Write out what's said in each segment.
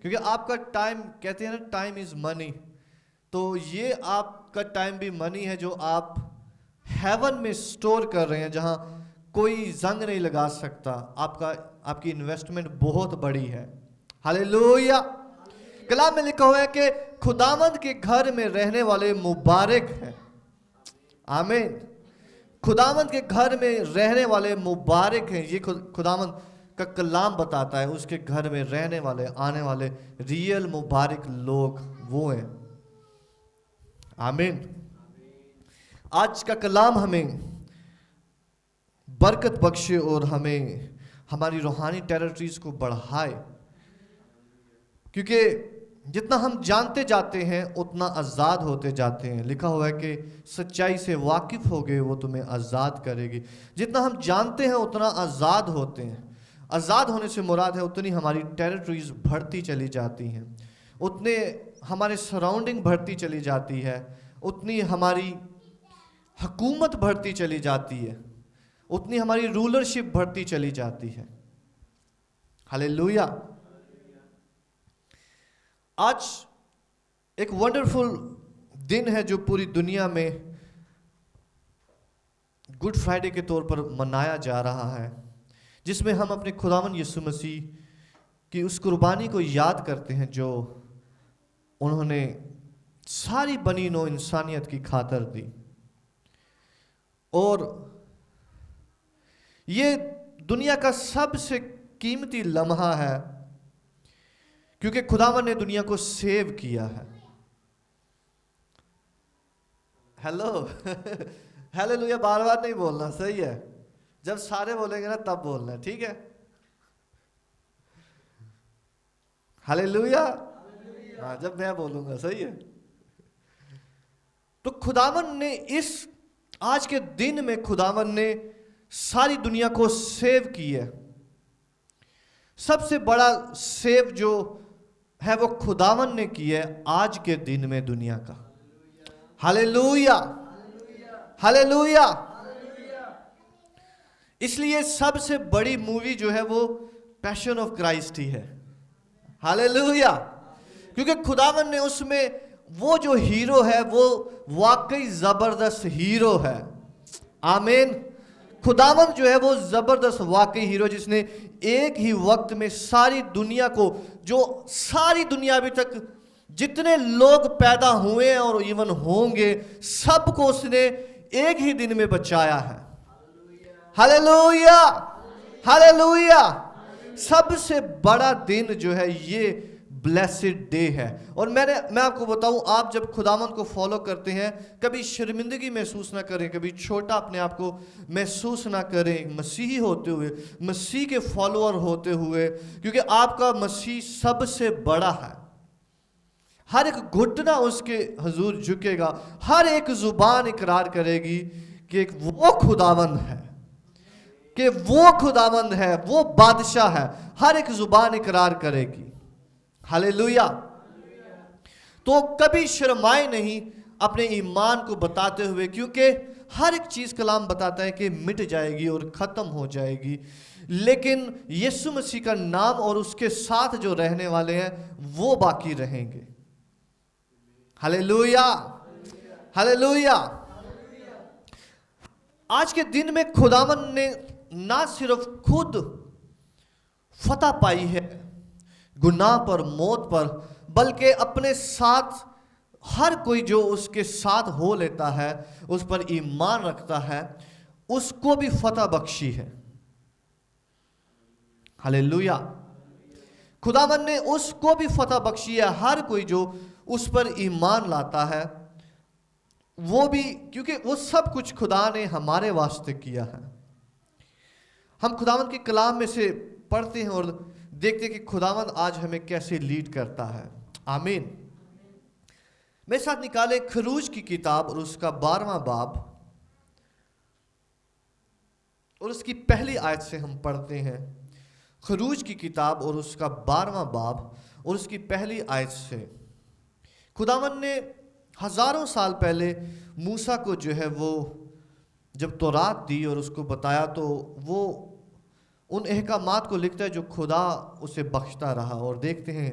کیونکہ آپ کا ٹائم، کہتے ہیں نا ٹائم از منی، تو یہ آپ کا ٹائم بھی منی ہے جو آپ ہیون میں سٹور کر رہے ہیں، جہاں کوئی زنگ نہیں لگا سکتا. آپ کی انویسٹمنٹ بہت بڑی ہے. ہاللیلویا. کلام میں لکھا ہوا ہے کہ خداوند کے گھر میں رہنے والے مبارک ہیں. آمین. خداوند کے گھر میں رہنے والے مبارک ہیں. یہ خداوند کا کلام بتاتا ہے. اس کے گھر میں رہنے والے، آنے والے ریئل مبارک لوگ وہ ہیں. آمین. آج کا کلام ہمیں برکت بخشے اور ہمیں ہماری روحانی ٹیریٹریز کو بڑھائے، کیونکہ جتنا ہم جانتے جاتے ہیں اتنا آزاد ہوتے جاتے ہیں. لکھا ہوا ہے کہ سچائی سے واقف ہوگے وہ تمہیں آزاد کرے گی. جتنا ہم جانتے ہیں اتنا آزاد ہوتے ہیں. آزاد ہونے سے مراد ہے اتنی ہماری ٹیریٹریز بڑھتی چلی جاتی ہیں، اتنے ہمارے سراؤنڈنگ بڑھتی چلی جاتی ہے، اتنی ہماری حکومت بڑھتی چلی جاتی ہے، اتنی ہماری رولرشپ بڑھتی چلی جاتی ہے. ہاللیلویا. آج ایک ونڈرفل دن ہے جو پوری دنیا میں گڈ فرائیڈے کے طور پر منایا جا رہا ہے، جس میں ہم اپنے خداوند یسوع مسیح کی اس قربانی کو یاد کرتے ہیں جو انہوں نے ساری بنی نوع انسانیت کی خاطر دی. اور یہ دنیا کا سب سے قیمتی لمحہ ہے، کیونکہ خداوند نے دنیا کو سیو کیا ہے. Hello hallelujah. بار بار نہیں بولنا، صحیح ہے. جب سارے بولیں گے نا تب بولنا ہے، ٹھیک ہے. ہیلیلویا. ہاں جب میں بولوں گا، صحیح ہے. تو خداوند نے اس آج کے دن میں خداوند نے ساری دنیا کو سیو کی ہے. سب سے بڑا سیو جو ہے وہ خداوند نے کی ہے آج کے دن میں دنیا کا. ہاللیلویا. ہاللیلویا. اس لیے سب سے بڑی مووی جو ہے وہ پیشن آف کرائسٹ ہی ہے. ہاللیلویا. کیونکہ خداوند نے اس میں وہ جو ہیرو ہے وہ واقعی زبردست ہیرو ہے. آمین. خداوند جو ہے وہ زبردست واقعی ہیرو، جس نے ایک ہی وقت میں ساری دنیا کو، جو ساری دنیا ابھی تک جتنے لوگ پیدا ہوئے ہیں اور ایون ہوں گے، سب کو اس نے ایک ہی دن میں بچایا ہے. ہاللیلویا. ہاللیلویا. سب سے بڑا دن جو ہے یہ بلیسڈ ڈے ہے. اور میں آپ کو بتاؤں، آپ جب خداوند کو فالو کرتے ہیں کبھی شرمندگی محسوس نہ کریں، کبھی چھوٹا اپنے آپ کو محسوس نہ کریں مسیحی ہوتے ہوئے، مسیح کے فالوور ہوتے ہوئے، کیونکہ آپ کا مسیح سب سے بڑا ہے. ہر ایک گھٹنا اس کے حضور جھکے گا، ہر ایک زبان اقرار کرے گی کہ وہ خداوند ہے، کہ وہ خداوند ہے، وہ بادشاہ ہے. ہر ایک زبان اقرار کرے گی. ہاللیلویا. تو کبھی شرمائے نہیں اپنے ایمان کو بتاتے ہوئے، کیونکہ ہر ایک چیز کلام بتاتا ہے کہ مٹ جائے گی اور ختم ہو جائے گی، لیکن یسوع مسیح کا نام اور اس کے ساتھ جو رہنے والے ہیں وہ باقی رہیں گے. ہاللیلویا. ہاللیلویا. آج کے دن میں خداوند نے نہ صرف خود فتح پائی ہے گناہ پر، موت پر، بلکہ اپنے ساتھ ہر کوئی جو اس کے ساتھ ہو لیتا ہے، اس پر ایمان رکھتا ہے، اس کو بھی فتح بخشی ہے. ہاللیلویا. خداوند نے اس کو بھی فتح بخشی ہے. ہر کوئی جو اس پر ایمان لاتا ہے وہ بھی، کیونکہ وہ سب کچھ خدا نے ہمارے واسطے کیا ہے. ہم خداوند کے کلام میں سے پڑھتے ہیں اور دیکھتے ہیں کہ خداوند آج ہمیں کیسے لیڈ کرتا ہے. آمین. میرے ساتھ نکالے خروج کی کتاب اور اس کا 12واں باب اور اس کی پہلی آیت سے ہم پڑھتے ہیں. خروج کی کتاب اور اس کا 12واں باب اور اس کی پہلی آیت سے. خداوند نے ہزاروں سال پہلے موسیٰ کو جو ہے وہ جب تورات دی اور اس کو بتایا، تو وہ ان احکامات کو لکھتا ہے جو خدا اسے بخشتا رہا. اور دیکھتے ہیں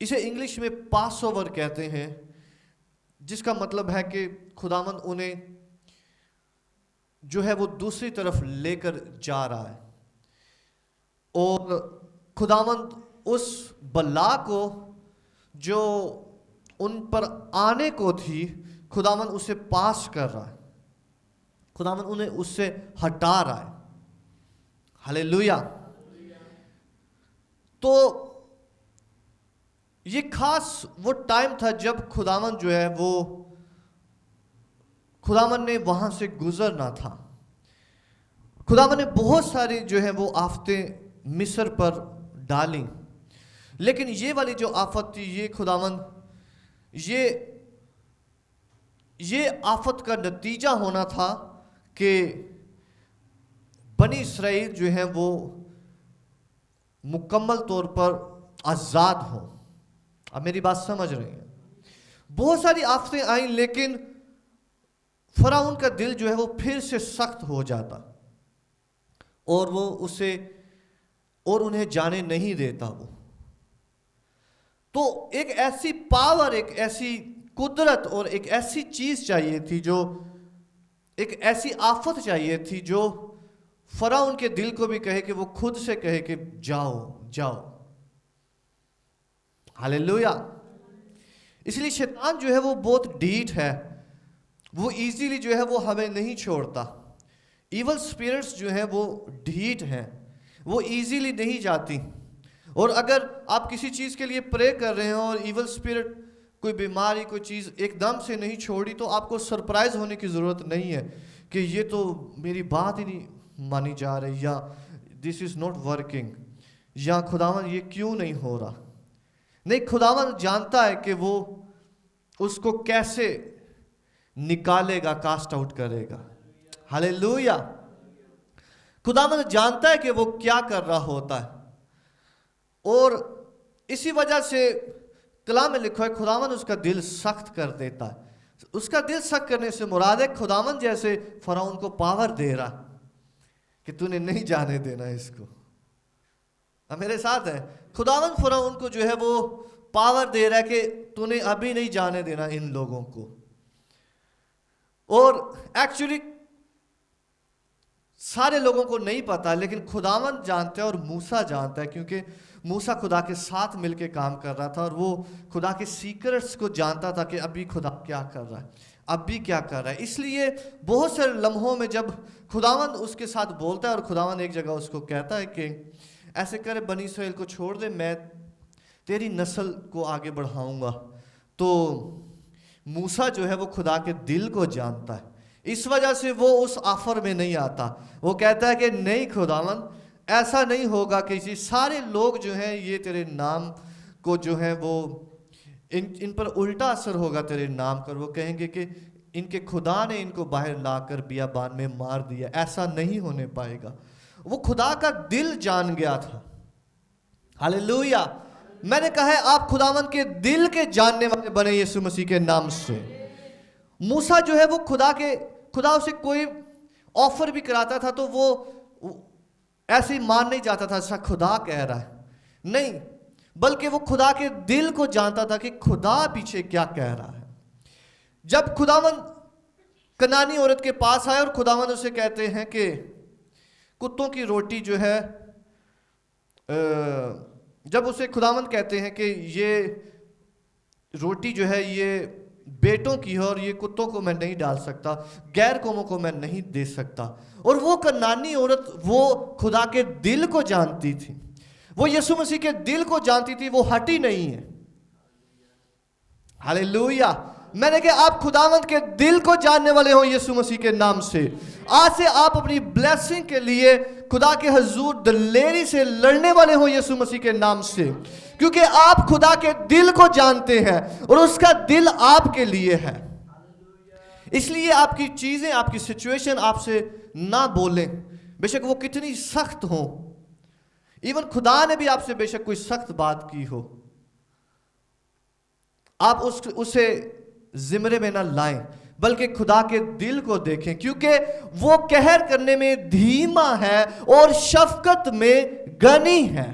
اسے انگلش میں پاس اوور کہتے ہیں، جس کا مطلب ہے کہ خداوند انہیں جو ہے وہ دوسری طرف لے کر جا رہا ہے، اور خداوند اس بلا کو جو ان پر آنے کو تھی، خداوند اسے پاس کر رہا ہے، خداوند انہیں اس سے ہٹا رہا ہے. ہلیلویا. تو یہ خاص وہ ٹائم تھا جب خداوند جو ہے وہ خداوند نے وہاں سے گزرنا تھا. خداوند نے بہت ساری جو ہے وہ آفتیں مصر پر ڈالیں، لیکن یہ والی جو آفت تھی، یہ خداوند یہ آفت کا نتیجہ ہونا تھا کہ بنی اسرائیل جو ہیں وہ مکمل طور پر آزاد ہوں. اب میری بات سمجھ رہے ہیں؟ بہت ساری آفتیں آئیں، لیکن فرعون کا دل جو ہے وہ پھر سے سخت ہو جاتا، اور وہ اسے اور انہیں جانے نہیں دیتا. وہ تو ایک ایسی پاور، ایک ایسی قدرت اور ایک ایسی چیز چاہیے تھی، جو ایک ایسی آفت چاہیے تھی جو فرعون کے دل کو بھی کہے کہ وہ خود سے کہے کہ جاؤ جاؤ. ہلیلویا. اس لیے شیطان جو ہے وہ بہت ڈھیٹ ہے، وہ ایزیلی جو ہے وہ ہمیں نہیں چھوڑتا. ایول سپیرٹس جو ہیں وہ ڈھیٹ ہیں، وہ ایزیلی نہیں جاتی. اور اگر آپ کسی چیز کے لیے پرے کر رہے ہیں اور ایول سپیرٹ کوئی بیماری، کوئی چیز ایک دم سے نہیں چھوڑی، تو آپ کو سرپرائز ہونے کی ضرورت نہیں ہے کہ یہ تو میری بات ہی نہیں مانی جا رہی، یا دس از ناٹ ورکنگ، یا خداوند یہ کیوں نہیں ہو رہا. نہیں، خداوند جانتا ہے کہ وہ اس کو کیسے نکالے گا، کاسٹ آؤٹ کرے گا. ہلیلویا. خداوند جانتا ہے کہ وہ کیا کر رہا ہوتا ہے، اور اسی وجہ سے کلام میں لکھا ہے خداوند اس کا دل سخت کر دیتا ہے. اس کا دل سخت کرنے سے مراد ہے خداوند جیسے فرعون کو پاور دے رہا کہ تو نے نہیں جانے دینا اس کو. اب میرے ساتھ ہے، خداوند فرعون کو جو ہے وہ پاور دے رہا ہے کہ تو نے ابھی نہیں جانے دینا ان لوگوں کو. اور ایکچولی سارے لوگوں کو نہیں پتا، لیکن خداوند جانتا ہے اور موسیٰ جانتا ہے، کیونکہ موسیٰ خدا کے ساتھ مل کے کام کر رہا تھا، اور وہ خدا کے سیکرٹس کو جانتا تھا کہ ابھی خدا کیا کر رہا ہے، اب بھی کیا کر رہا ہے. اس لیے بہت سارے لمحوں میں جب خداوند اس کے ساتھ بولتا ہے، اور خداوند ایک جگہ اس کو کہتا ہے کہ ایسے کرے بنی اسرائیل کو چھوڑ دے، میں تیری نسل کو آگے بڑھاؤں گا. تو موسیٰ جو ہے وہ خدا کے دل کو جانتا ہے، اس وجہ سے وہ اس آفر میں نہیں آتا. وہ کہتا ہے کہ نہیں خداوند، ایسا نہیں ہوگا کہ یہ سارے لوگ جو ہیں یہ تیرے نام کو جو ہے وہ ان پر الٹا اثر ہوگا تیرے نام پر. وہ کہیں گے کہ ان کے خدا نے ان کو باہر لا کر بیابان میں مار دیا. ایسا نہیں ہونے پائے گا. وہ خدا کا دل جان گیا تھا. ہلیلویا. میں نے کہا ہے آپ خداوند کے دل کے جاننے والے بنے یسوع مسیح کے نام سے. موسیٰ جو ہے وہ خدا اسے کوئی آفر بھی کراتا تھا تو وہ ایسے ہی مان نہیں جاتا تھا ایسا خدا کہہ رہا ہے، نہیں، بلکہ وہ خدا کے دل کو جانتا تھا کہ خدا پیچھے کیا کہہ رہا ہے. جب خداوند کنانی عورت کے پاس آئے اور خداوند اسے کہتے ہیں کہ کتوں کی روٹی جو ہے، جب اسے خداوند کہتے ہیں کہ یہ روٹی جو ہے یہ بیٹوں کی ہے اور یہ کتوں کو میں نہیں ڈال سکتا، غیر قوموں کو میں نہیں دے سکتا. اور وہ کنانی عورت وہ خدا کے دل کو جانتی تھی، وہ یسوع مسیح کے دل کو جانتی تھی، وہ ہٹی نہیں ہے. ہلیلویا. میں نے کہا آپ خداوند کے دل کو جاننے والے ہوں یسوع مسیح کے نام سے. آج سے آپ اپنی بلیسنگ کے لیے خدا کے حضور دلیری سے لڑنے والے ہوں یسوع مسیح کے نام سے، کیونکہ آپ خدا کے دل کو جانتے ہیں اور اس کا دل آپ کے لیے ہے. اس لیے آپ کی چیزیں، آپ کی سچویشن آپ سے نہ بولیں، بے شک وہ کتنی سخت ہوں. ایون خدا نے بھی آپ سے بے شک کوئی سخت بات کی ہو، آپ اسے زمرے میں نہ لائیں، بلکہ خدا کے دل کو دیکھیں، کیونکہ وہ قہر کرنے میں دھیما ہے اور شفقت میں غنی ہے.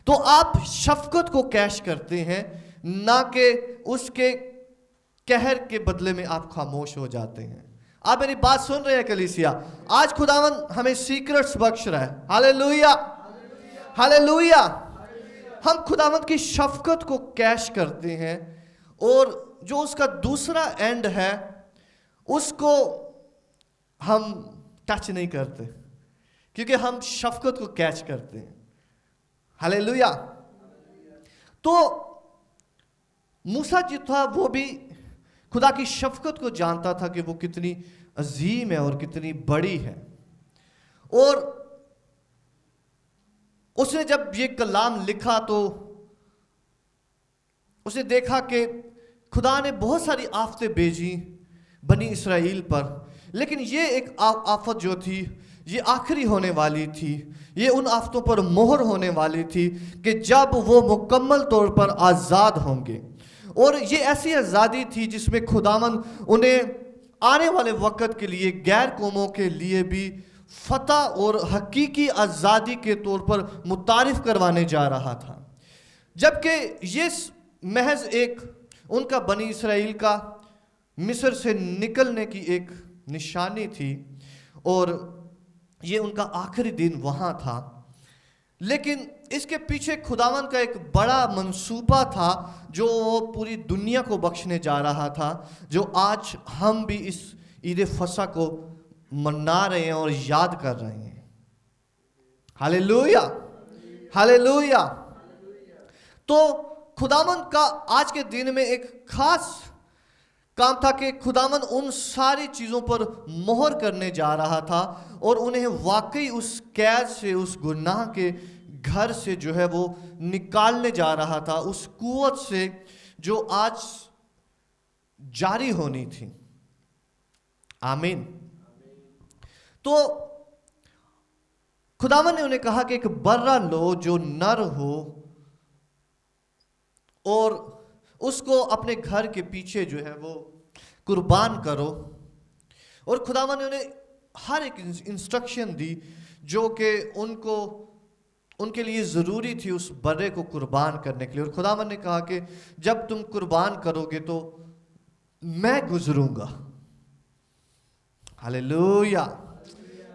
تو آپ شفقت کو کیش کرتے ہیں، نہ کہ اس کے قہر کے بدلے میں آپ خاموش ہو جاتے ہیں۔ آپ میری بات سن رہے ہیں کلیسیا؟ آج خداوند ہمیں سیکرٹس بخش رہا ہے۔ ہاللیلویا، ہاللیلویا۔ ہم خداوند کی شفقت کو کیش کرتے ہیں، اور جو اس کا دوسرا اینڈ ہے اس کو ہم ٹچ نہیں کرتے، کیونکہ ہم شفقت کو کیچ کرتے ہیں۔ ہاللیلویا۔ تو موسیٰ جو تھا وہ بھی خدا کی شفقت کو جانتا تھا کہ وہ کتنی عظیم ہے اور کتنی بڑی ہے، اور اس نے جب یہ کلام لکھا تو اس نے دیکھا کہ خدا نے بہت ساری آفتیں بھیجی بنی اسرائیل پر، لیکن یہ ایک آفت جو تھی یہ آخری ہونے والی تھی، یہ ان آفتوں پر مہر ہونے والی تھی کہ جب وہ مکمل طور پر آزاد ہوں گے، اور یہ ایسی آزادی تھی جس میں خداوند انہیں آنے والے وقت کے لیے غیر قوموں کے لیے بھی فتح اور حقیقی آزادی کے طور پر متعارف کروانے جا رہا تھا۔ جبکہ یہ محض ایک ان کا بنی اسرائیل کا مصر سے نکلنے کی ایک نشانی تھی، اور یہ ان کا آخری دن وہاں تھا، لیکن اس کے پیچھے خداوند کا ایک بڑا منصوبہ تھا جو وہ پوری دنیا کو بخشنے جا رہا تھا، جو آج ہم بھی اس عید فصح کو منا رہے ہیں اور یاد کر رہے ہیں۔ ہاللیلویا، ہاللیلویا۔ تو خداوند کا آج کے دن میں ایک خاص کام تھا کہ خداوند ان ساری چیزوں پر مہر کرنے جا رہا تھا، اور انہیں واقعی اس قید سے، اس گناہ کے گھر سے جو ہے وہ نکالنے جا رہا تھا، اس قوت سے جو آج جاری ہونی تھی۔ آمین۔ تو خداوند نے انہیں کہا کہ ایک برہ لو جو نر ہو، اور اس کو اپنے گھر کے پیچھے جو ہے وہ قربان کرو، اور خداوند نے انہیں ہر ایک انسٹرکشن دی جو کہ ان کے لیے ضروری تھی اس برے کو قربان کرنے کے لیے، اور خداوند نے کہا کہ جب تم قربان کرو گے تو میں گزروں گا۔ ہاللیلویا۔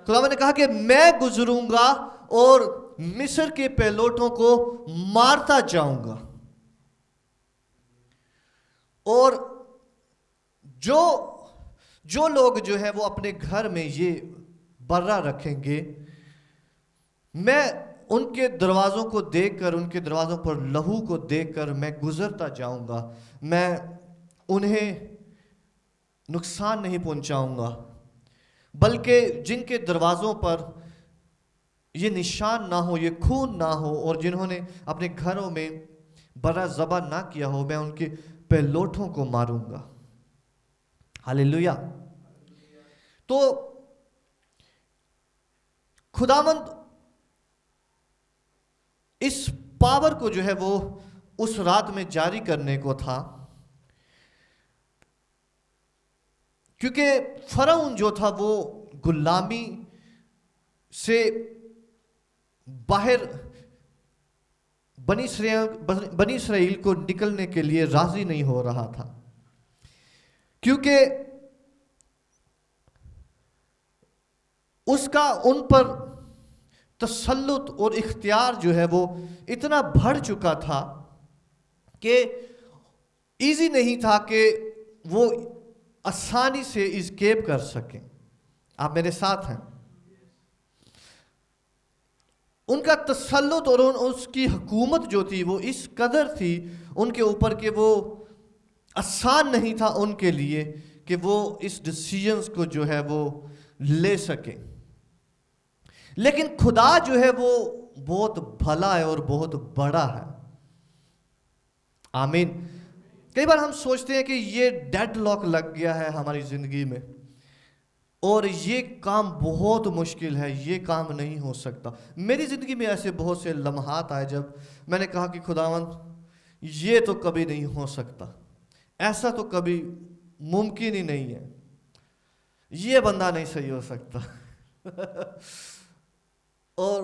خداوند نے کہا کہ میں گزروں گا اور مصر کے پہلوٹوں کو مارتا جاؤں گا، اور جو لوگ جو ہے وہ اپنے گھر میں یہ برہ رکھیں گے، میں ان کے دروازوں کو دیکھ کر، ان کے دروازوں پر لہو کو دیکھ کر میں گزرتا جاؤں گا، میں انہیں نقصان نہیں پہنچاؤں گا، بلکہ جن کے دروازوں پر یہ نشان نہ ہو، یہ خون نہ ہو، اور جنہوں نے اپنے گھروں میں برہ ذبح نہ کیا ہو، میں ان کے پہلوٹوں کو ماروں گا۔ ہاللیلویا۔ تو خداوند اس پاور کو جو ہے وہ اس رات میں جاری کرنے کو تھا، کیونکہ فرعون جو تھا وہ غلامی سے باہر بنی اسرائیل کو نکلنے کے لیے راضی نہیں ہو رہا تھا، کیونکہ اس کا ان پر تسلط اور اختیار جو ہے وہ اتنا بڑھ چکا تھا کہ ایزی نہیں تھا کہ وہ آسانی سے اسکیپ کر سکیں۔ آپ میرے ساتھ ہیں؟ ان کا تسلط اور اس کی حکومت جو تھی وہ اس قدر تھی ان کے اوپر کہ وہ آسان نہیں تھا ان کے لیے کہ وہ اس ڈیسیژنز کو جو ہے وہ لے سکیں۔ لیکن خدا جو ہے وہ بہت بھلا ہے اور بہت بڑا ہے۔ آمین۔ کئی بار ہم سوچتے ہیں کہ یہ ڈیڈ لاک لگ گیا ہے ہماری زندگی میں، اور یہ کام بہت مشکل ہے، یہ کام نہیں ہو سکتا۔ میری زندگی میں ایسے بہت سے لمحات آئے جب میں نے کہا کہ خداوند یہ تو کبھی نہیں ہو سکتا، ایسا تو کبھی ممکن ہی نہیں ہے، یہ بندہ نہیں صحیح ہو سکتا۔ اور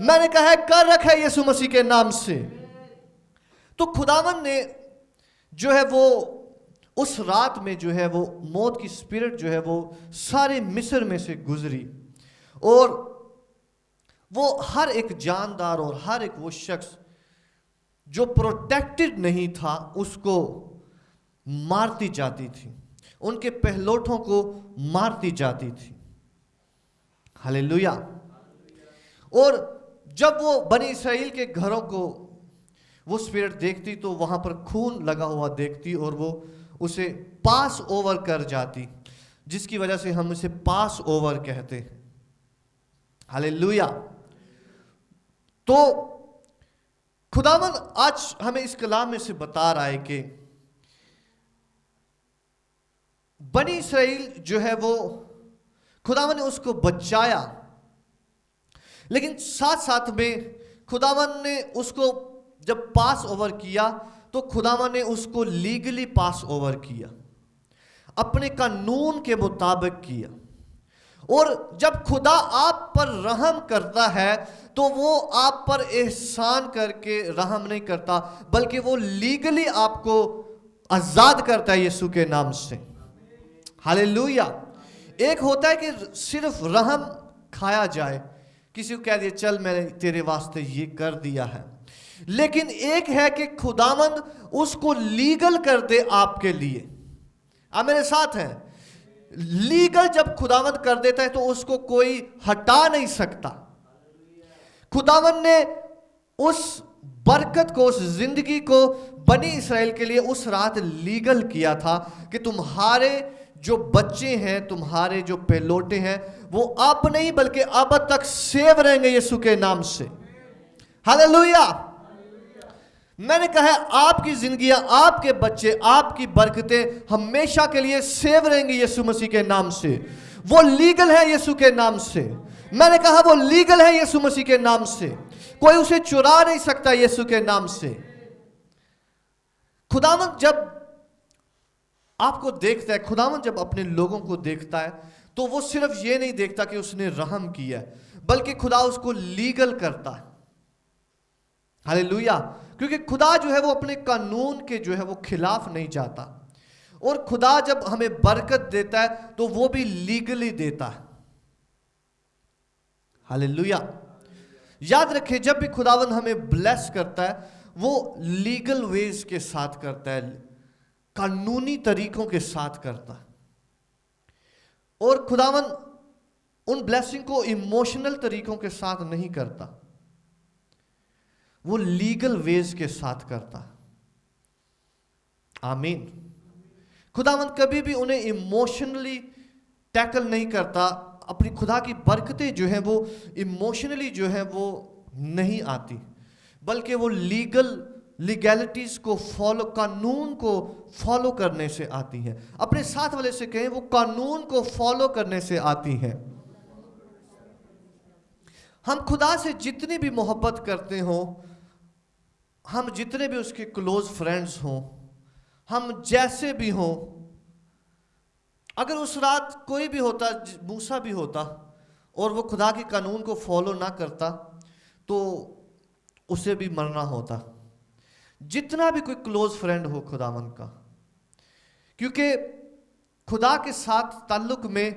میں نے کہا ہے کر رکھا ہے یسوع مسیح کے نام سے. تو خداوند نے جو ہے وہ اس رات میں جو ہے وہ موت کی اسپرٹ جو ہے وہ سارے مصر میں سے گزری, اور وہ ہر ایک جاندار اور ہر ایک وہ شخص جو پروٹیکٹڈ نہیں تھا اس کو مارتی جاتی تھی, ان کے پہلوٹوں کو مارتی جاتی تھی. ہلیلویا. اور جب وہ بنی اسرائیل کے گھروں کو وہ اسپرٹ دیکھتی تو وہاں پر خون لگا ہوا دیکھتی اور وہ اسے پاس اوور کر جاتی, جس کی وجہ سے ہم اسے پاس اوور کہتے ہیں. ہلیلویا. تو خداوند آج ہمیں اس کلام میں سے بتا رہا ہے کہ بنی اسرائیل جو ہے وہ خداوند نے اس کو بچایا, لیکن ساتھ ساتھ میں خداوند نے اس کو جب پاس اوور کیا تو خداوند نے اس کو لیگلی پاس اوور کیا, اپنے قانون کے مطابق کیا. اور جب خدا آپ پر رحم کرتا ہے تو وہ آپ پر احسان کر کے رحم نہیں کرتا, بلکہ وہ لیگلی آپ کو آزاد کرتا ہے یسوع کے نام سے. ہلیلویا. ایک ہوتا ہے کہ صرف رحم کھایا جائے, کسی کو کہہ دیا چل میں نے تیرے واسطے یہ کر دیا ہے, لیکن ایک ہے کہ خداوند اس کو لیگل کر دے آپ کے لیے. آپ میرے ساتھ ہیں؟ لیگل جب خداوند کر دیتا ہے تو اس کو کوئی ہٹا نہیں سکتا. خداوند نے اس برکت کو, اس زندگی کو بنی اسرائیل کے لیے اس رات لیگل کیا تھا کہ تمہارے جو بچے ہیں, تمہارے جو پہلوٹے ہیں, وہ اب نہیں بلکہ اب تک سیو رہیں گے یسوع کے نام سے. ہلیلویا. میں نے کہا آپ کی زندگیاں, آپ کے بچے, آپ کی برکتیں ہمیشہ کے لیے سیو رہیں گی یسوع مسیح کے نام سے. وہ لیگل ہے یسوع کے نام سے. میں نے کہا وہ لیگل ہے یسوع مسیح کے نام سے, کوئی اسے چرا نہیں سکتا یسوع کے نام سے. خداوند جب آپ کو دیکھتا ہے, خداوند جب اپنے لوگوں کو دیکھتا ہے تو وہ صرف یہ نہیں دیکھتا کہ اس نے رحم کیا ہے, بلکہ خدا اس کو لیگل کرتا ہے. ہلیلویا. کیونکہ خدا جو ہے وہ اپنے قانون کے جو ہے وہ خلاف نہیں جاتا, اور خدا جب ہمیں برکت دیتا ہے تو وہ بھی لیگلی دیتا ہے. ہلیلویا. یاد رکھیں جب بھی خداوند ہمیں بلیس کرتا ہے وہ لیگل ویز کے ساتھ کرتا ہے, قانونی طریقوں کے ساتھ کرتا ہے. اور خداوند ان بلیسنگ کو ایموشنل طریقوں کے ساتھ نہیں کرتا, وہ لیگل ویز کے ساتھ کرتا. آمین. خداوند کبھی بھی انہیں ایموشنلی ٹیکل نہیں کرتا. اپنی خدا کی برکتیں جو ہیں وہ ایموشنلی جو ہیں وہ نہیں آتی, بلکہ وہ لیگیلٹیز کو فالو, قانون کو فالو کرنے سے آتی ہیں. اپنے ساتھ والے سے کہیں وہ قانون کو فالو کرنے سے آتی ہیں. ہم خدا سے جتنی بھی محبت کرتے ہوں, ہم جتنے بھی اس کے کلوز فرینڈز ہوں, ہم جیسے بھی ہوں, اگر اس رات کوئی بھی ہوتا, موسیٰ بھی ہوتا, اور وہ خدا کے قانون کو فالو نہ کرتا تو اسے بھی مرنا ہوتا, جتنا بھی کوئی کلوز فرینڈ ہو خداوند کا. کیونکہ خدا کے ساتھ تعلق میں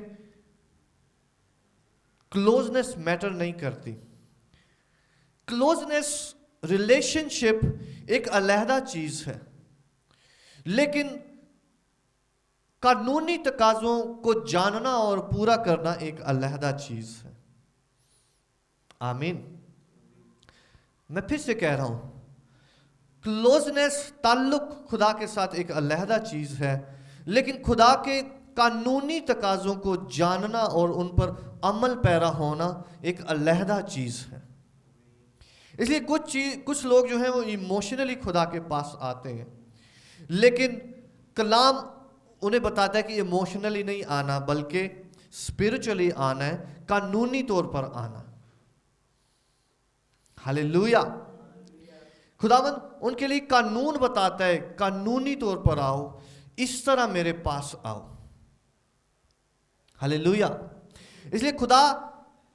کلوزنس میٹر نہیں کرتی. کلوزنس ریلیشن شپ ایک علیحدہ چیز ہے, لیکن قانونی تقاضوں کو جاننا اور پورا کرنا ایک علیحدہ چیز ہے. آمین. میں پھر سے کہہ رہا ہوں, کلوزنس, تعلق خدا کے ساتھ ایک علیحدہ چیز ہے, لیکن خدا کے قانونی تقاضوں کو جاننا اور ان پر عمل پیرا ہونا ایک علیحدہ چیز ہے. اس لیے کچھ لوگ جو ہیں وہ ایموشنلی خدا کے پاس آتے ہیں, لیکن کلام انہیں بتاتا ہے کہ ایموشنلی نہیں آنا بلکہ اسپرچولی آنا ہے, قانونی طور پر آنا. ہلیلویا. خداوند ان کے لیے قانون بتاتا ہے, قانونی طور پر آؤ, اس طرح میرے پاس آؤ. ہلیلویا. اس لیے خدا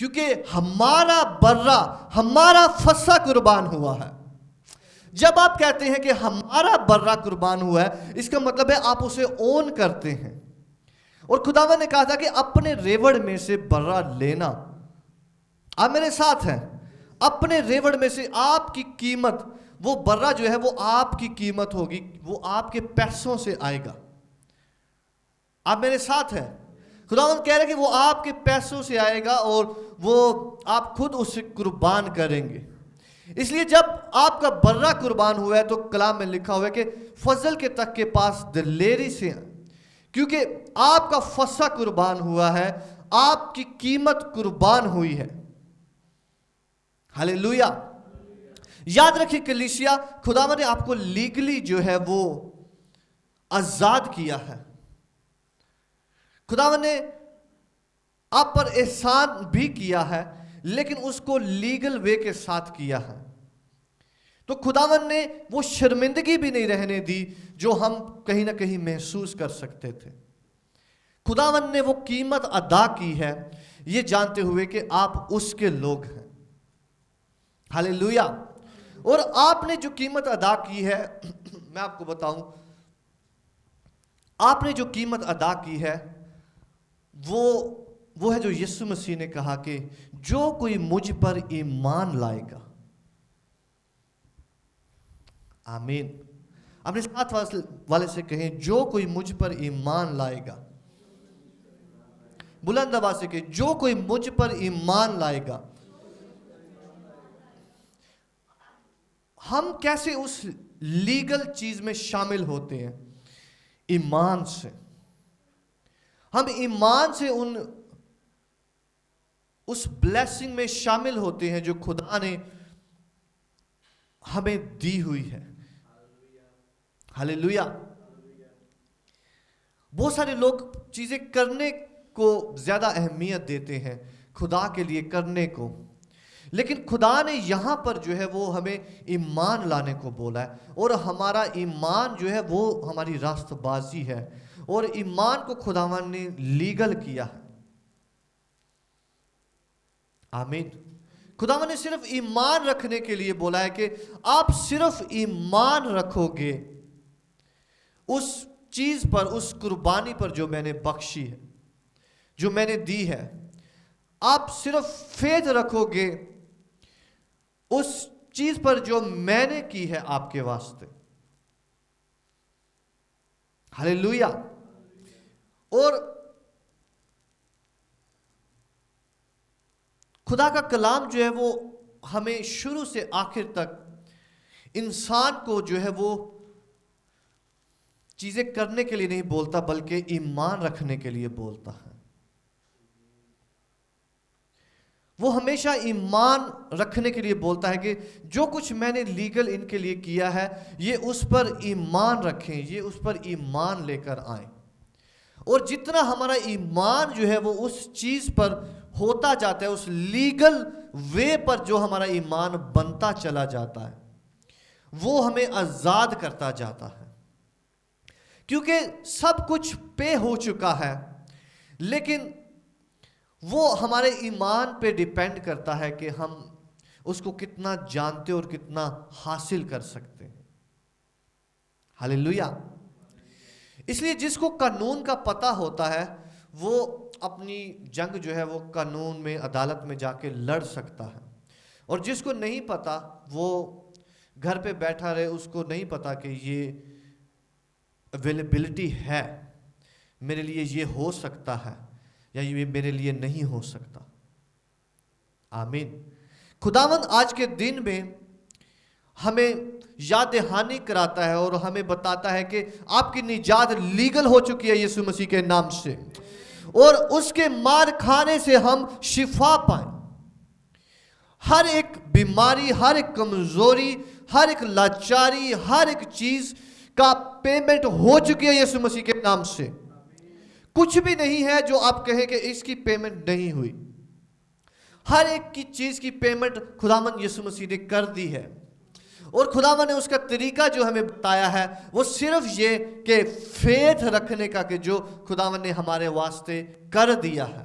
کیونکہ ہمارا برہ، ہمارا فصح قربان ہوا ہے۔ جب آپ کہتے ہیں کہ ہمارا برہ قربان ہوا ہے، اس کا مطلب ہے آپ اسے اون کرتے ہیں۔ اور خداوند نے کہا تھا کہ اپنے ریوڑ میں سے برہ لینا۔ آپ میرے ساتھ ہیں؟ اپنے ریوڑ میں سے آپ کی قیمت، وہ برہ جو ہے وہ آپ کی قیمت ہوگی، وہ آپ کے پیسوں سے آئے گا۔ آپ میرے ساتھ ہیں؟ خداوند کہہ رہے کہ وہ آپ کے پیسوں سے آئے گا اور وہ آپ خود اسے قربان کریں گے۔ اس لیے جب آپ کا برہ قربان ہوا ہے تو کلام میں لکھا ہوا ہے کہ فضل کے تخت کے پاس دلیری سے، کیونکہ آپ کا فصح قربان ہوا ہے، آپ کی قیمت قربان ہوئی ہے۔ ہاللیلویا۔ یاد رکھیں کلیسیا، خداوند نے آپ کو لیگلی جو ہے وہ آزاد کیا ہے۔ خداوند نے آپ پر احسان بھی کیا ہے، لیکن اس کو لیگل وے کے ساتھ کیا ہے۔ تو خداوند نے وہ شرمندگی بھی نہیں رہنے دی جو ہم کہیں نہ کہیں محسوس کر سکتے تھے۔ خداوند نے وہ قیمت ادا کی ہے، یہ جانتے ہوئے کہ آپ اس کے لوگ ہیں۔ ہاللیلویا۔ اور آپ نے جو قیمت ادا کی ہے، میں آپ کو بتاؤں، آپ نے جو قیمت ادا کی ہے وہ ہے جو یسوع مسیح نے کہا کہ جو کوئی مجھ پر ایمان لائے گا۔ آمین۔ اپنے ساتھ والے سے کہیں، جو کوئی مجھ پر ایمان لائے گا۔ بلند آواز سے کہیں، جو کوئی مجھ پر ایمان لائے گا۔ ہم کیسے اس لیگل چیز میں شامل ہوتے ہیں؟ ایمان سے۔ ہم ایمان سے اس بلیسنگ میں شامل ہوتے ہیں جو خدا نے ہمیں دی ہوئی ہے۔ ہاللیلویا۔ بہت سارے لوگ چیزیں کرنے کو زیادہ اہمیت دیتے ہیں، خدا کے لیے کرنے کو، لیکن خدا نے یہاں پر جو ہے وہ ہمیں ایمان لانے کو بولا ہے، اور ہمارا ایمان جو ہے وہ ہماری راست بازی ہے، اور ایمان کو خداوند نے لیگل کیا ہے۔ آمین۔ خداوند نے صرف ایمان رکھنے کے لیے بولا ہے کہ آپ صرف ایمان رکھو گے اس چیز پر، اس قربانی پر جو میں نے بخشی ہے، جو میں نے دی ہے۔ آپ صرف فیتھ رکھو گے اس چیز پر جو میں نے کی ہے آپ کے واسطے۔ ہاللیلویا۔ اور خدا کا کلام جو ہے وہ ہمیں شروع سے آخر تک انسان کو جو ہے وہ چیزیں کرنے کے لیے نہیں بولتا، بلکہ ایمان رکھنے کے لیے بولتا ہے۔ وہ ہمیشہ ایمان رکھنے کے لیے بولتا ہے کہ جو کچھ میں نے لیگل ان کے لیے کیا ہے، یہ اس پر ایمان رکھیں، یہ اس پر ایمان لے کر آئیں۔ اور جتنا ہمارا ایمان جو ہے وہ اس چیز پر ہوتا جاتا ہے، اس لیگل وے پر جو ہمارا ایمان بنتا چلا جاتا ہے، وہ ہمیں آزاد کرتا جاتا ہے۔ کیونکہ سب کچھ پے ہو چکا ہے، لیکن وہ ہمارے ایمان پہ ڈیپینڈ کرتا ہے کہ ہم اس کو کتنا جانتے اور کتنا حاصل کر سکتے ہیں۔ ہاللیلویا۔ اس لیے جس کو قانون کا پتہ ہوتا ہے وہ اپنی جنگ جو ہے وہ قانون میں، عدالت میں جا کے لڑ سکتا ہے، اور جس کو نہیں پتہ وہ گھر پہ بیٹھا رہے، اس کو نہیں پتا کہ یہ اویلیبلٹی ہے، میرے لیے یہ ہو سکتا ہے یا یہ میرے لیے نہیں ہو سکتا۔ آمین۔ خداوند آج کے دن میں ہمیں یاد دہانی کراتا ہے اور ہمیں بتاتا ہے کہ آپ کی نجات لیگل ہو چکی ہے یسوع مسیح کے نام سے، اور اس کے مار کھانے سے ہم شفا پائیں۔ ہر ایک بیماری، ہر ایک کمزوری، ہر ایک لاچاری، ہر ایک چیز کا پیمنٹ ہو چکی ہے یسوع مسیح کے نام سے۔ کچھ بھی نہیں ہے جو آپ کہیں کہ اس کی پیمنٹ نہیں ہوئی۔ ہر ایک کی چیز کی پیمنٹ خداوند یسوع مسیح نے کر دی ہے، اور خداوند نے اس کا طریقہ جو ہمیں بتایا ہے وہ صرف یہ کہ فیتھ رکھنے کا، کہ جو خداوند نے ہمارے واسطے کر دیا ہے۔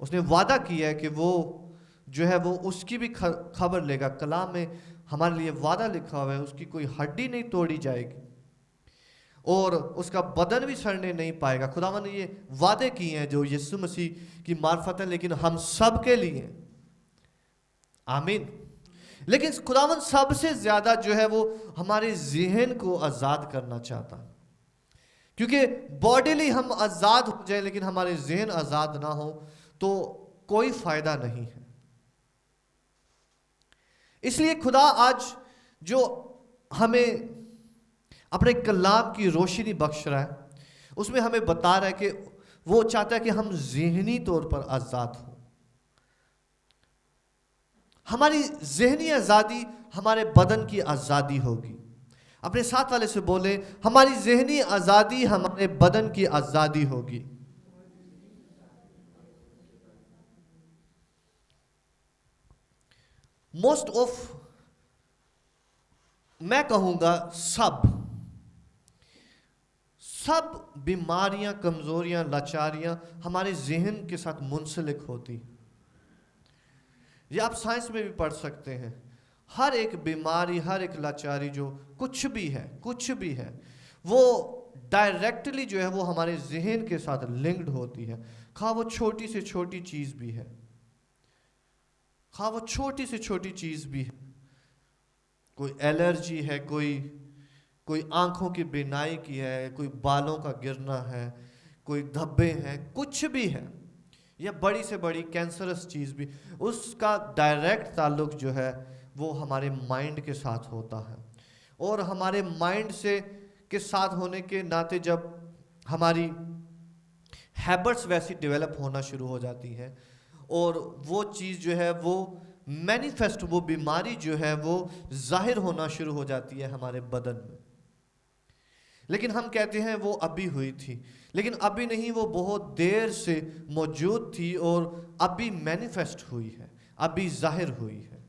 اس نے وعدہ کیا ہے کہ وہ جو ہے وہ اس کی بھی خبر لے گا. کلام میں ہمارے لیے وعدہ لکھا ہوا ہے, اس کی کوئی ہڈی نہیں توڑی جائے گی اور اس کا بدن بھی سڑنے نہیں پائے گا. خداوند نے یہ وعدے کیے ہیں جو یسوع مسیح کی معرفت ہے, لیکن ہم سب کے لیے. آمین. لیکن خداوند سب سے زیادہ جو ہے وہ ہمارے ذہن کو آزاد کرنا چاہتا ہے, کیونکہ باڈیلی ہم آزاد ہو جائیں لیکن ہمارے ذہن آزاد نہ ہو تو کوئی فائدہ نہیں ہے. اس لیے خدا آج جو ہمیں اپنے کلام کی روشنی بخش رہا ہے, اس میں ہمیں بتا رہا ہے کہ وہ چاہتا ہے کہ ہم ذہنی طور پر آزاد ہوں. ہماری ذہنی آزادی ہمارے بدن کی آزادی ہوگی. اپنے ساتھ والے سے بولیں, ہماری ذہنی آزادی ہمارے بدن کی آزادی ہوگی. موسٹ آف, میں کہوں گا سب بیماریاں, کمزوریاں, لاچاریاں ہمارے ذہن کے ساتھ منسلک ہوتی. یہ آپ سائنس میں بھی پڑھ سکتے ہیں. ہر ایک بیماری, ہر ایک لاچاری جو کچھ بھی ہے وہ ڈائریکٹلی جو ہے وہ ہمارے ذہن کے ساتھ لنکڈ ہوتی ہے. خواہ وہ چھوٹی سے چھوٹی چیز بھی ہے, کوئی الرجی ہے, کوئی آنکھوں کی بینائی کی ہے, کوئی بالوں کا گرنا ہے, کوئی دھبے ہیں, کچھ بھی ہے, یا بڑی سے بڑی کینسرس چیز بھی, اس کا ڈائریکٹ تعلق جو ہے وہ ہمارے مائنڈ کے ساتھ ہوتا ہے. اور ہمارے مائنڈ کے ساتھ ہونے کے ناطے جب ہماری ہیبٹس ویسی ڈیولپ ہونا شروع ہو جاتی ہیں اور وہ چیز جو ہے وہ مینیفیسٹ, وہ بیماری جو ہے وہ ظاہر ہونا شروع ہو جاتی ہے ہمارے بدن میں. لیکن ہم کہتے ہیں وہ ابھی ہوئی تھی, لیکن ابھی نہیں, وہ بہت دیر سے موجود تھی اور ابھی مینیفیسٹ ہوئی ہے, ابھی ظاہر ہوئی ہے.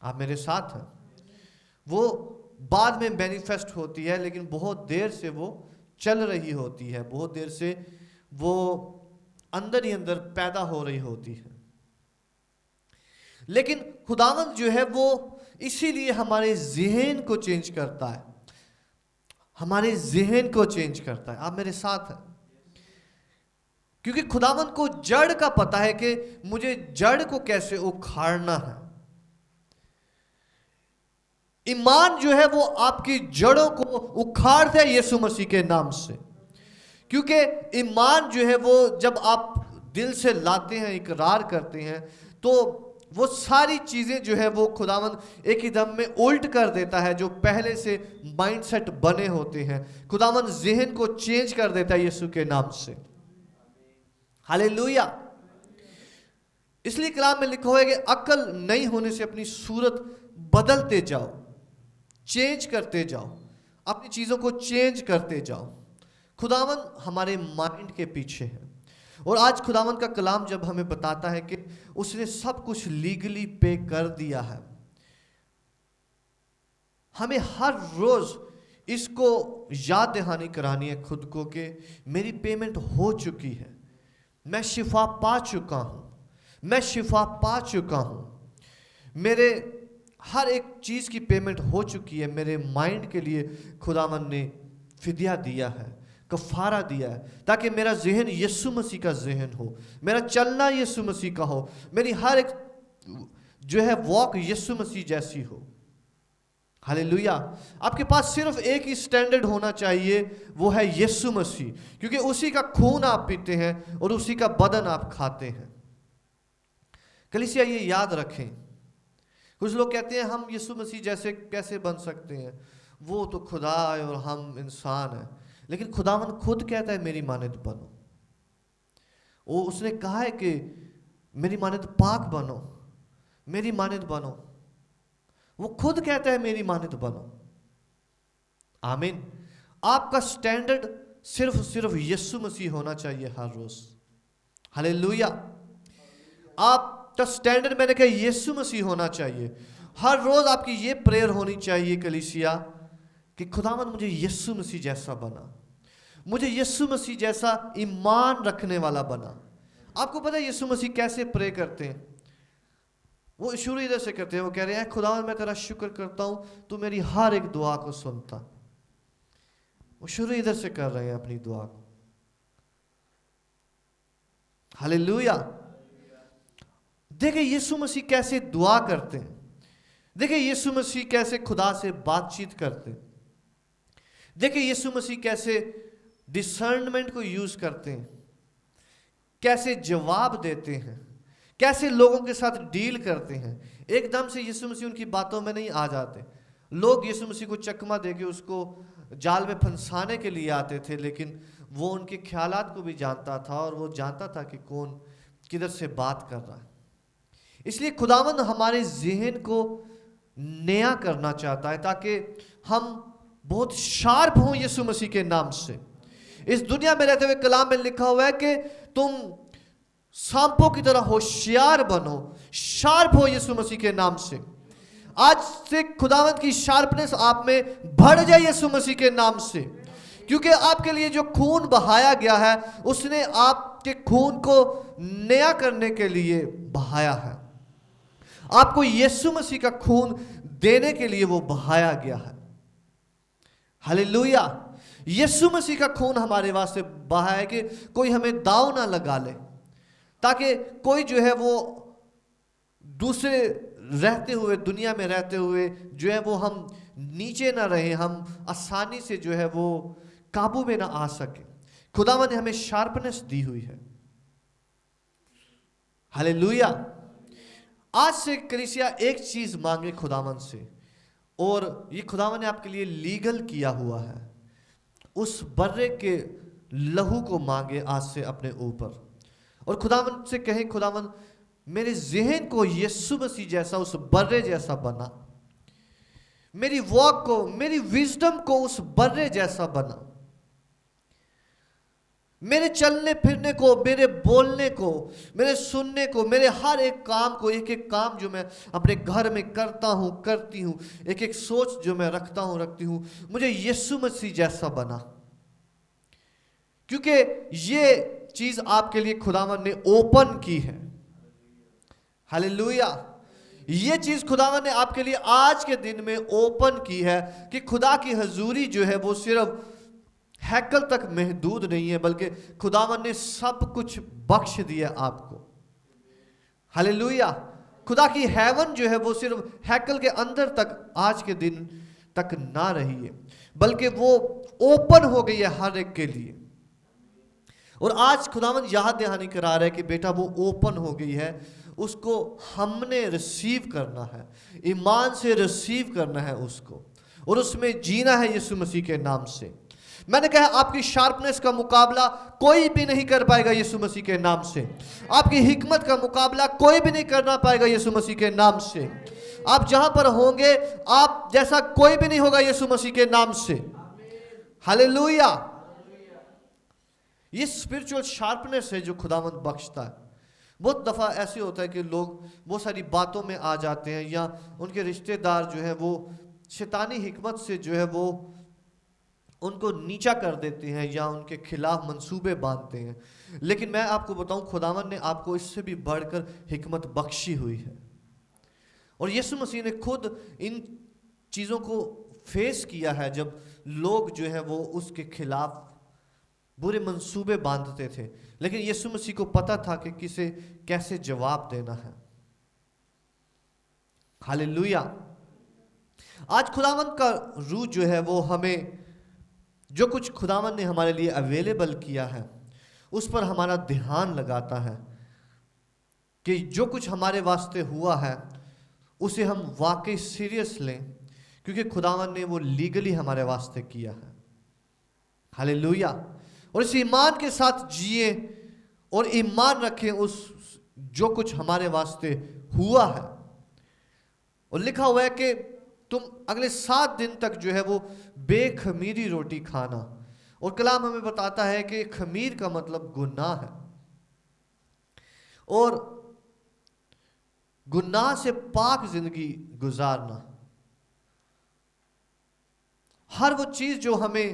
آپ میرے ساتھ ہیں؟ وہ بعد میں مینیفیسٹ ہوتی ہے لیکن بہت دیر سے وہ چل رہی ہوتی ہے, بہت دیر سے وہ اندر ہی اندر پیدا ہو رہی ہوتی ہے. لیکن خداوند جو ہے وہ اسی لیے ہمارے ذہن کو چینج کرتا ہے, ہمارے ذہن کو چینج کرتا ہے. آپ میرے ساتھ ہیں؟ کیونکہ خداوند کو جڑ کا پتہ ہے کہ مجھے جڑ کو کیسے اکھاڑنا ہے. ایمان جو ہے وہ آپ کی جڑوں کو اکھاڑتا ہے یسوع مسیح کے نام سے. کیونکہ ایمان جو ہے وہ جب آپ دل سے لاتے ہیں, اقرار کرتے ہیں, تو وہ ساری چیزیں جو ہے وہ خداوند ایک ہی دم میں الٹ کر دیتا ہے جو پہلے سے مائنڈ سیٹ بنے ہوتے ہیں. خداوند ذہن کو چینج کر دیتا ہے یسوع کے نام سے. ہاللیلویا. اس لیے کلام میں لکھا ہوا ہے کہ عقل نہیں ہونے سے اپنی صورت بدلتے جاؤ, چینج کرتے جاؤ, اپنی چیزوں کو چینج کرتے جاؤ. خداوند ہمارے مائنڈ کے پیچھے ہے. اور آج خداوند کا کلام جب ہمیں بتاتا ہے کہ اس نے سب کچھ لیگلی پے کر دیا ہے, ہمیں ہر روز اس کو یاد دہانی کرانی ہے خود کو کہ میری پیمنٹ ہو چکی ہے, میں شفا پا چکا ہوں, میرے ہر ایک چیز کی پیمنٹ ہو چکی ہے. میرے مائنڈ کے لیے خداوند نے فدیہ دیا ہے, کفارہ دیا ہے, تاکہ میرا ذہن یسوع مسیح کا ذہن ہو, میرا چلنا یسوع مسیح کا ہو, میری ہر ایک جو ہے واک یسوع مسیح جیسی ہو. ہاللیلویا. آپ کے پاس صرف ایک ہی سٹینڈرڈ ہونا چاہیے, وہ ہے یسوع مسیح, کیونکہ اسی کا خون آپ پیتے ہیں اور اسی کا بدن آپ کھاتے ہیں. کلیسیا یہ یاد رکھیں. کچھ لوگ کہتے ہیں ہم یسوع مسیح جیسے کیسے بن سکتے ہیں, وہ تو خدا ہے اور ہم انسان ہیں. لیکن خداوند خود کہتا ہے میری مانند بنو. اس نے کہا ہے کہ میری مانند پاک بنو, میری مانند بنو. وہ خود کہتا ہے میری مانند بنو. آمین. آپ کا سٹینڈرڈ صرف یسوع مسیح ہونا چاہیے ہر روز. ہاللیلویا. آپ کا سٹینڈرڈ میں نے کہا یسوع مسیح ہونا چاہیے. ہر روز آپ کی یہ پریئر ہونی چاہیے کلیسیا کہ خداوند مجھے یسوع مسیح جیسا بنا, مجھے یسوع مسیح جیسا ایمان رکھنے والا بنا, آپ کو پتہ ہے یسوع مسیح کیسے پرے کرتے ہیں؟ وہ شروع ادھر سے کرتے ہیں. وہ کہہ رہے ہیں خدا میں تیرا شکر کرتا ہوں تو میری ہر ایک دعا کو سنتا. وہ شروع ادھر سے کر رہے ہیں اپنی دعا کو. ہاللیلویا. دیکھیں یسوع مسیح کیسے دعا کرتے ہیں. دیکھیں یسوع مسیح کیسے خدا سے بات چیت کرتے ہیں. دیکھیں یسوع مسیح کیسے ڈسرنمنٹ کو یوز کرتے ہیں, کیسے جواب دیتے ہیں, کیسے لوگوں کے ساتھ ڈیل کرتے ہیں. ایک دم سے یسوع مسیح ان کی باتوں میں نہیں آ جاتے. لوگ یسوع مسیح کو چکمہ دے کے اس کو جال میں پھنسانے کے لیے آتے تھے, لیکن وہ ان کے خیالات کو بھی جانتا تھا اور وہ جانتا تھا کہ کون کدھر سے بات کر رہا ہے. اس لیے خداوند ہمارے ذہن کو نیا کرنا چاہتا ہے تاکہ ہم بہت شارپ ہوں یسوع مسیح کے نام سے. اس دنیا میں رہتے ہوئے کلام میں لکھا ہوا ہے کہ تم سانپوں کی طرح ہوشیار بنو, شارپ ہو یسوع مسیح کے نام سے. آج سے خداوند کی شارپنس آپ میں بڑھ جائے یسوع مسیح کے نام سے, کیونکہ آپ کے لیے جو خون بہایا گیا ہے اس نے آپ کے خون کو نیا کرنے کے لیے بہایا ہے. آپ کو یسوع مسیح کا خون دینے کے لیے وہ بہایا گیا ہے. ہاللیلویا. یسوع مسیح کا خون ہمارے واسطے بہایا ہے کہ کوئی ہمیں داؤ نہ لگا لے, تاکہ کوئی جو ہے وہ دوسرے رہتے ہوئے دنیا میں رہتے ہوئے جو ہے وہ ہم نیچے نہ رہیں, ہم آسانی سے جو ہے وہ قابو میں نہ آ سکے. خداوند نے ہمیں شارپنس دی ہوئی ہے. ہاللیلویا. آج سے کلیسیا ایک چیز مانگے خداوند سے, اور یہ خداوند نے آپ کے لیے لیگل کیا ہوا ہے. اس برے کے لہو کو مانگے آج سے اپنے اوپر, اور خداوند سے کہیں خداوند میرے ذہن کو یسوع مسیح جیسا, اس برے جیسا بنا. میری واک کو, میری وزڈم کو اس برے جیسا بنا. میرے چلنے پھرنے کو, میرے بولنے کو, میرے سننے کو, میرے ہر ایک کام کو, ایک ایک کام جو میں اپنے گھر میں کرتا ہوں کرتی ہوں, ایک ایک سوچ جو میں رکھتا ہوں رکھتی ہوں, مجھے یسوع مسیح جیسا بنا. کیونکہ یہ چیز آپ کے لیے خداوند نے اوپن کی ہے. ہاللیلویا. یہ چیز خداوند نے آپ کے لیے آج کے دن میں اوپن کی ہے کہ خدا کی حضوری جو ہے وہ صرف ہیکل تک محدود نہیں ہے, بلکہ خداوند نے سب کچھ بخش دیا آپ کو. ہاللیلویا. خدا کی ہیون جو ہے وہ صرف ہیکل کے اندر تک آج کے دن تک نہ رہی ہے, بلکہ وہ اوپن ہو گئی ہے ہر ایک کے لیے. اور آج خداوند یاد دہانی کرا رہا ہے کہ بیٹا وہ اوپن ہو گئی ہے, اس کو ہم نے ریسیو کرنا ہے, ایمان سے ریسیو کرنا ہے اس کو, اور اس میں جینا ہے یسوع مسیح کے نام سے. میں نے کہا آپ کی شارپنس کا مقابلہ کوئی بھی نہیں کر پائے گا یسوع مسیح کے نام سے. آپ کی حکمت کا مقابلہ کوئی بھی نہیں کرنا پائے گا یسوع مسیح کے نام سے. آپ جہاں پر ہوں گے آپ جیسا کوئی بھی نہیں ہوگا یسوع مسیح کے نام سے. ہاللیلویا. یہ اسپرچول شارپنس ہے جو خداوند بخشتا ہے. بہت دفعہ ایسے ہوتا ہے کہ لوگ بہت ساری باتوں میں آ جاتے ہیں, یا ان کے رشتہ دار جو ہے وہ شیطانی حکمت سے جو ہے وہ ان کو نیچا کر دیتے ہیں یا ان کے خلاف منصوبے باندھتے ہیں. لیکن میں آپ کو بتاؤں خداوند نے آپ کو اس سے بھی بڑھ کر حکمت بخشی ہوئی ہے, اور یسوع مسیح نے خود ان چیزوں کو فیس کیا ہے جب لوگ جو ہے وہ اس کے خلاف برے منصوبے باندھتے تھے, لیکن یسوع مسیح کو پتا تھا کہ کسے کیسے جواب دینا ہے. ہاللیلویا. آج خداوند کا روح جو ہے وہ ہمیں جو کچھ خداوند نے ہمارے لیے اویلیبل کیا ہے اس پر ہمارا دھیان لگاتا ہے کہ جو کچھ ہمارے واسطے ہوا ہے اسے ہم واقعی سیریس لیں, کیونکہ خداوند نے وہ لیگلی ہمارے واسطے کیا ہے. ہاللیلویا. اور اس ایمان کے ساتھ جیے اور ایمان رکھیں اس جو کچھ ہمارے واسطے ہوا ہے. اور لکھا ہوا ہے کہ تم اگلے 7 دن تک جو ہے وہ بے خمیری روٹی کھانا, اور کلام ہمیں بتاتا ہے کہ خمیر کا مطلب گناہ ہے, اور گناہ سے پاک زندگی گزارنا. ہر وہ چیز جو ہمیں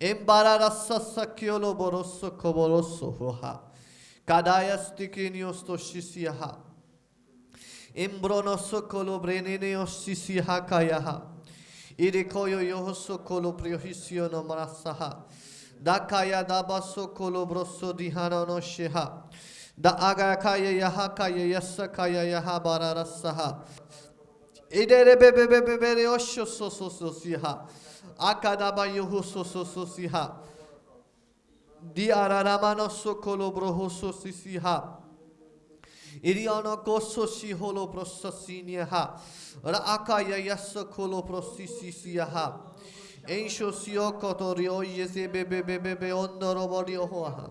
Embararassa sakiolo borosso koborosso hoha. Kadayas tikinios to shisiha. Imbronosso kolo breneneos sisiha kayaha. Irikoyo yohoso kolo priohisio no marasaha. Da kaya dabaso kolo brosso dihana no sheha. Da aga kaya yaha kaya yassa kaya yaha bararasaha. Idere bebe bebe bebe osho so so so siha. Akadaba yuhuso so so siha. Di araramano so kolobroho so sisiha. Iriano koso si holo prosasinia. Raakaya yasso kolo prosisisiha. Ensho sio kotorio yese bebe bebe be ondoro bodio hoa.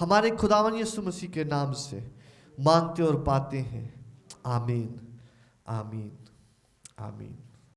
ہمارے خداوند یسوع مسیح کے نام سے مانگتے اور پاتے ہیں. آمین آمین آمین.